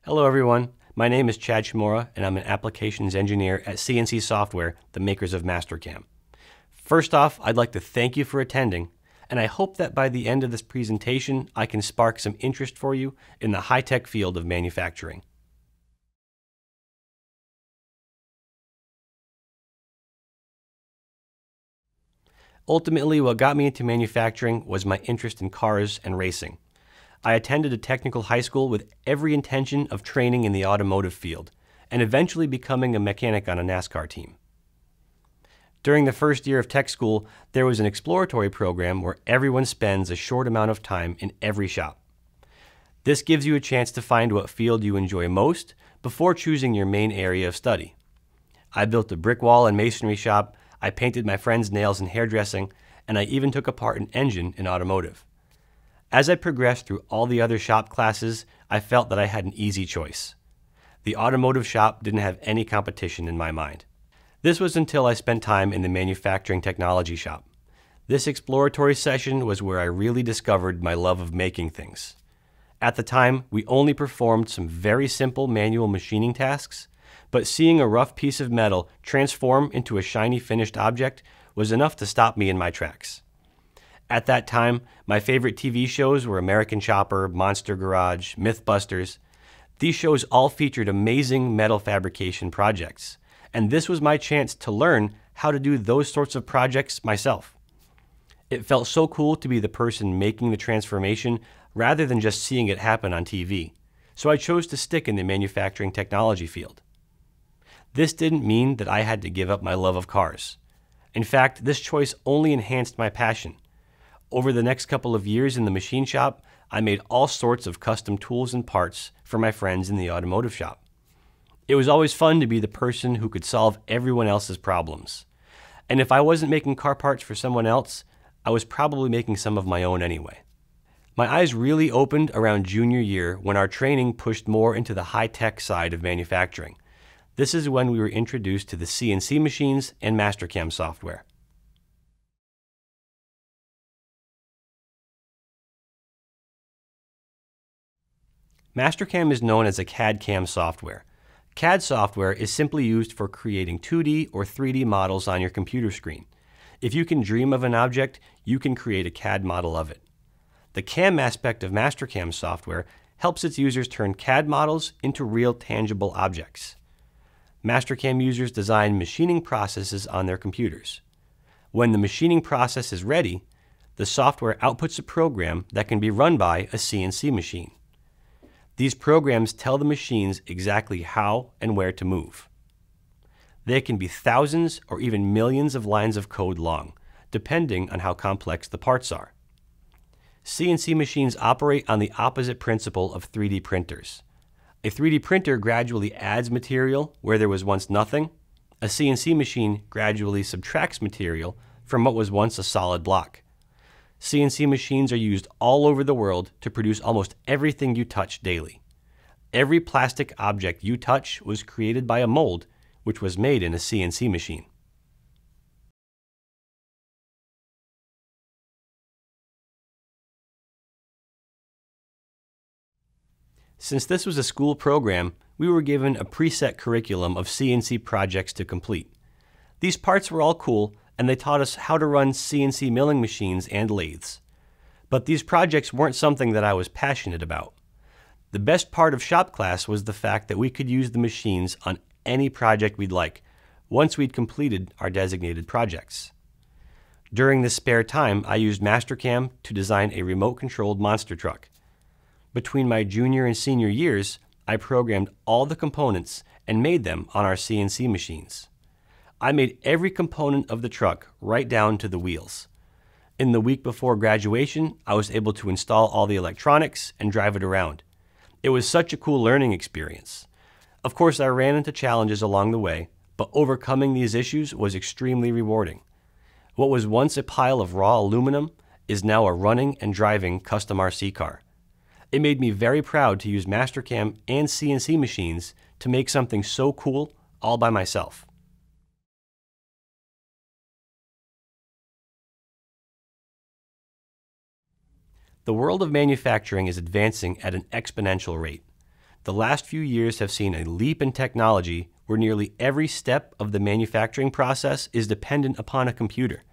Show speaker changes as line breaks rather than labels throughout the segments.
Hello everyone, my name is Chmura and I'm an applications engineer at CNC Software, the makers of Mastercam. First off, I'd like to thank you for attending, and I hope that by the end of this presentation I can spark some interest for you in the high-tech field of manufacturing. Ultimately, what got me into manufacturing was my interest in cars and racing. I attended a technical high school with every intention of training in the automotive field and eventually becoming a mechanic on a NASCAR team. During the first year of tech school, there was an exploratory program where everyone spends a short amount of time in every shop. This gives you a chance to find what field you enjoy most before choosing your main area of study. I built a brick wall and masonry shop, I painted my friends' nails in hairdressing, and I even took apart an engine in automotive. As I progressed through all the other shop classes, I felt that I had an easy choice. The automotive shop didn't have any competition in my mind. This was until I spent time in the manufacturing technology shop. This exploratory session was where I really discovered my love of making things. At the time, we only performed some very simple manual machining tasks, but seeing a rough piece of metal transform into a shiny finished object was enough to stop me in my tracks. At that time, my favorite TV shows were American Chopper, Monster Garage, Mythbusters. These shows all featured amazing metal fabrication projects, and this was my chance to learn how to do those sorts of projects myself. It felt so cool to be the person making the transformation rather than just seeing it happen on TV, so I chose to stick in the manufacturing technology field. This didn't mean that I had to give up my love of cars. In fact, this choice only enhanced my passion. Over the next couple of years in the machine shop, I made all sorts of custom tools and parts for my friends in the automotive shop. It was always fun to be the person who could solve everyone else's problems. And if I wasn't making car parts for someone else, I was probably making some of my own anyway. My eyes really opened around junior year when our training pushed more into the high-tech side of manufacturing. This is when we were introduced to the CNC Machines and Mastercam software. Mastercam is known as a CAD/CAM software. CAD software is simply used for creating 2D or 3D models on your computer screen. If you can dream of an object, you can create a CAD model of it. The CAM aspect of Mastercam software helps its users turn CAD models into real tangible objects. Mastercam users design machining processes on their computers. When the machining process is ready, the software outputs a program that can be run by a CNC machine. These programs tell the machines exactly how and where to move. They can be thousands or even millions of lines of code long, depending on how complex the parts are. CNC machines operate on the opposite principle of 3D printers. A 3D printer gradually adds material where there was once nothing. A CNC machine gradually subtracts material from what was once a solid block. CNC machines are used all over the world to produce almost everything you touch daily. Every plastic object you touch was created by a mold, which was made in a CNC machine. Since this was a school program, we were given a preset curriculum of CNC projects to complete. These parts were all cool, and they taught us how to run CNC milling machines and lathes. But these projects weren't something that I was passionate about. The best part of shop class was the fact that we could use the machines on any project we'd like, once we'd completed our designated projects. During this spare time, I used Mastercam to design a remote-controlled monster truck. Between my junior and senior years, I programmed all the components and made them on our CNC machines. I made every component of the truck right down to the wheels. In the week before graduation, I was able to install all the electronics and drive it around. It was such a cool learning experience. Of course, I ran into challenges along the way, but overcoming these issues was extremely rewarding. What was once a pile of raw aluminum is now a running and driving custom RC car. It made me very proud to use Mastercam and CNC machines to make something so cool all by myself. The world of manufacturing is advancing at an exponential rate. The last few years have seen a leap in technology where nearly every step of the manufacturing process is dependent upon a computer.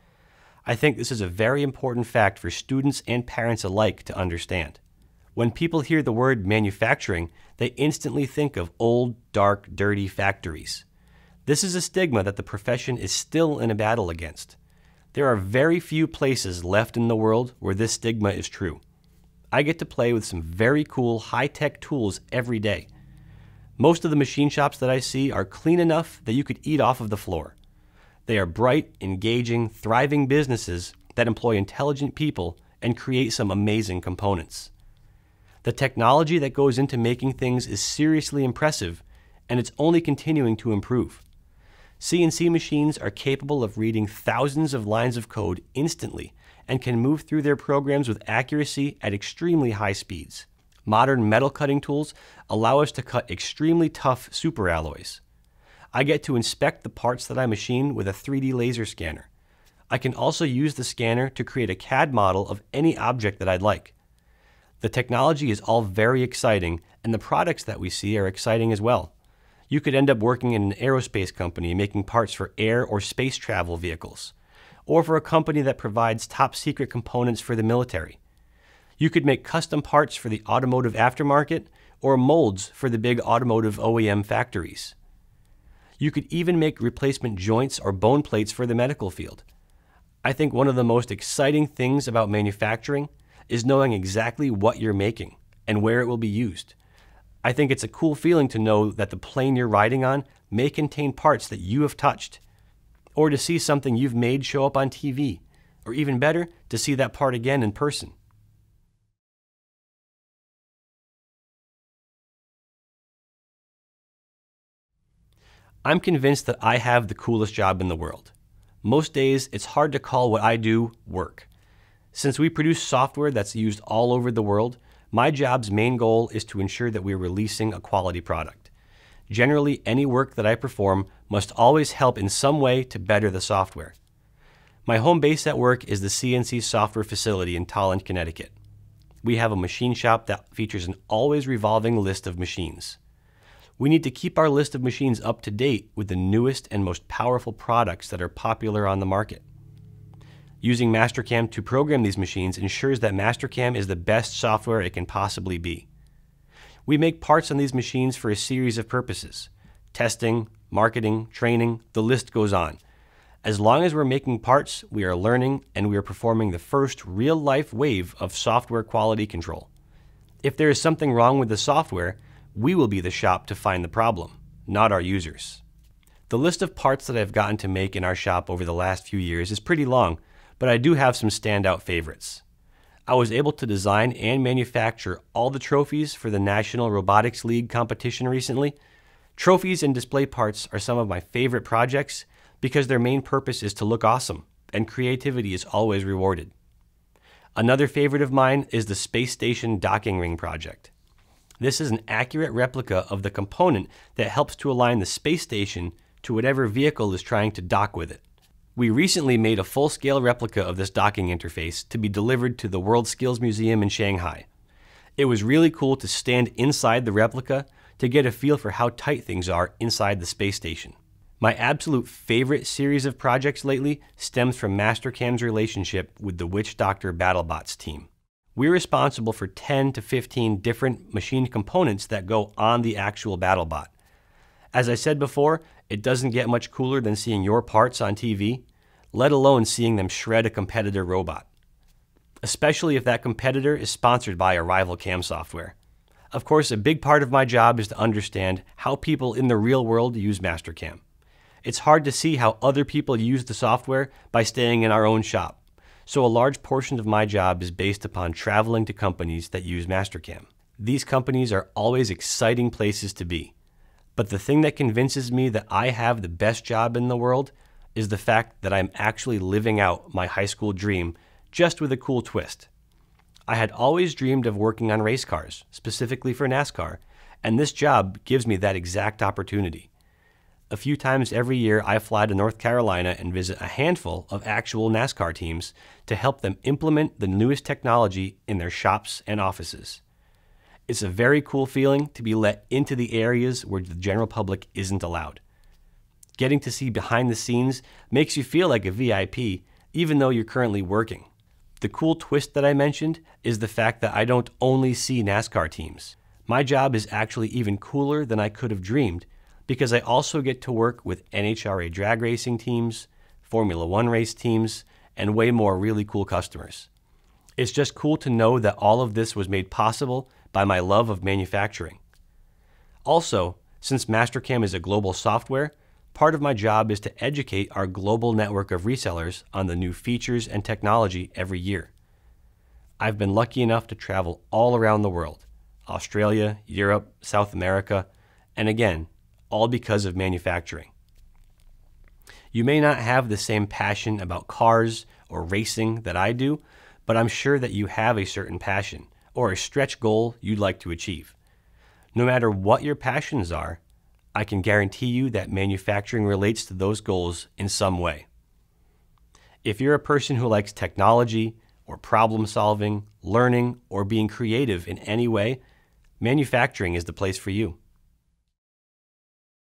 I think this is a very important fact for students and parents alike to understand. When people hear the word manufacturing, they instantly think of old, dark, dirty factories. This is a stigma that the profession is still in a battle against. There are very few places left in the world where this stigma is true. I get to play with some very cool high-tech tools every day. Most of the machine shops that I see are clean enough that you could eat off of the floor. They are bright, engaging, thriving businesses that employ intelligent people and create some amazing components. The technology that goes into making things is seriously impressive, and it's only continuing to improve. CNC machines are capable of reading thousands of lines of code instantly and can move through their programs with accuracy at extremely high speeds. Modern metal cutting tools allow us to cut extremely tough superalloys. I get to inspect the parts that I machine with a 3D laser scanner. I can also use the scanner to create a CAD model of any object that I'd like. The technology is all very exciting, and the products that we see are exciting as well. You could end up working in an aerospace company making parts for air or space travel vehicles, or for a company that provides top secret components for the military. You could make custom parts for the automotive aftermarket or molds for the big automotive OEM factories. You could even make replacement joints or bone plates for the medical field. I think one of the most exciting things about manufacturing is knowing exactly what you're making and where it will be used. I think it's a cool feeling to know that the plane you're riding on may contain parts that you have touched, or to see something you've made show up on TV, or even better, to see that part again in person. I'm convinced that I have the coolest job in the world. Most days, it's hard to call what I do work. Since we produce software that's used all over the world, my job's main goal is to ensure that we're releasing a quality product. Generally, any work that I perform must always help in some way to better the software. My home base at work is the CNC Software facility in Tolland, Connecticut. We have a machine shop that features an always revolving list of machines. We need to keep our list of machines up to date with the newest and most powerful products that are popular on the market. Using Mastercam to program these machines ensures that Mastercam is the best software it can possibly be. We make parts on these machines for a series of purposes: testing, marketing, training, the list goes on. As long as we're making parts, we are learning and we are performing the first real-life wave of software quality control. If there is something wrong with the software, we will be the shop to find the problem, not our users. The list of parts that I've gotten to make in our shop over the last few years is pretty long, but I do have some standout favorites. I was able to design and manufacture all the trophies for the National Robotics League competition recently. Trophies and display parts are some of my favorite projects because their main purpose is to look awesome, and creativity is always rewarded. Another favorite of mine is the Space Station Docking Ring project. This is an accurate replica of the component that helps to align the space station to whatever vehicle is trying to dock with it. We recently made a full-scale replica of this docking interface to be delivered to the World Skills Museum in Shanghai. It was really cool to stand inside the replica to get a feel for how tight things are inside the space station. My absolute favorite series of projects lately stems from Mastercam's relationship with the Witch Doctor BattleBots team. We're responsible for 10 to 15 different machine components that go on the actual BattleBot. As I said before, it doesn't get much cooler than seeing your parts on TV, let alone seeing them shred a competitor robot. Especially if that competitor is sponsored by a rival cam software. Of course, a big part of my job is to understand how people in the real world use Mastercam. It's hard to see how other people use the software by staying in our own shop. So a large portion of my job is based upon traveling to companies that use Mastercam. These companies are always exciting places to be. But the thing that convinces me that I have the best job in the world is the fact that I'm actually living out my high school dream, just with a cool twist. I had always dreamed of working on race cars, specifically for NASCAR, and this job gives me that exact opportunity. A few times every year, I fly to North Carolina and visit a handful of actual NASCAR teams to help them implement the newest technology in their shops and offices. It's a very cool feeling to be let into the areas where the general public isn't allowed. Getting to see behind the scenes makes you feel like a VIP, even though you're currently working. The cool twist that I mentioned is the fact that I don't only see NASCAR teams. My job is actually even cooler than I could have dreamed, because I also get to work with NHRA drag racing teams, Formula One race teams, and way more really cool customers. It's just cool to know that all of this was made possible by my love of manufacturing. Also, since Mastercam is a global software, part of my job is to educate our global network of resellers on the new features and technology every year. I've been lucky enough to travel all around the world, Australia, Europe, South America, and again, all because of manufacturing. You may not have the same passion about cars or racing that I do, but I'm sure that you have a certain passion or a stretch goal you'd like to achieve. No matter what your passions are, I can guarantee you that manufacturing relates to those goals in some way. If you're a person who likes technology or problem solving, learning, or being creative in any way, manufacturing is the place for you.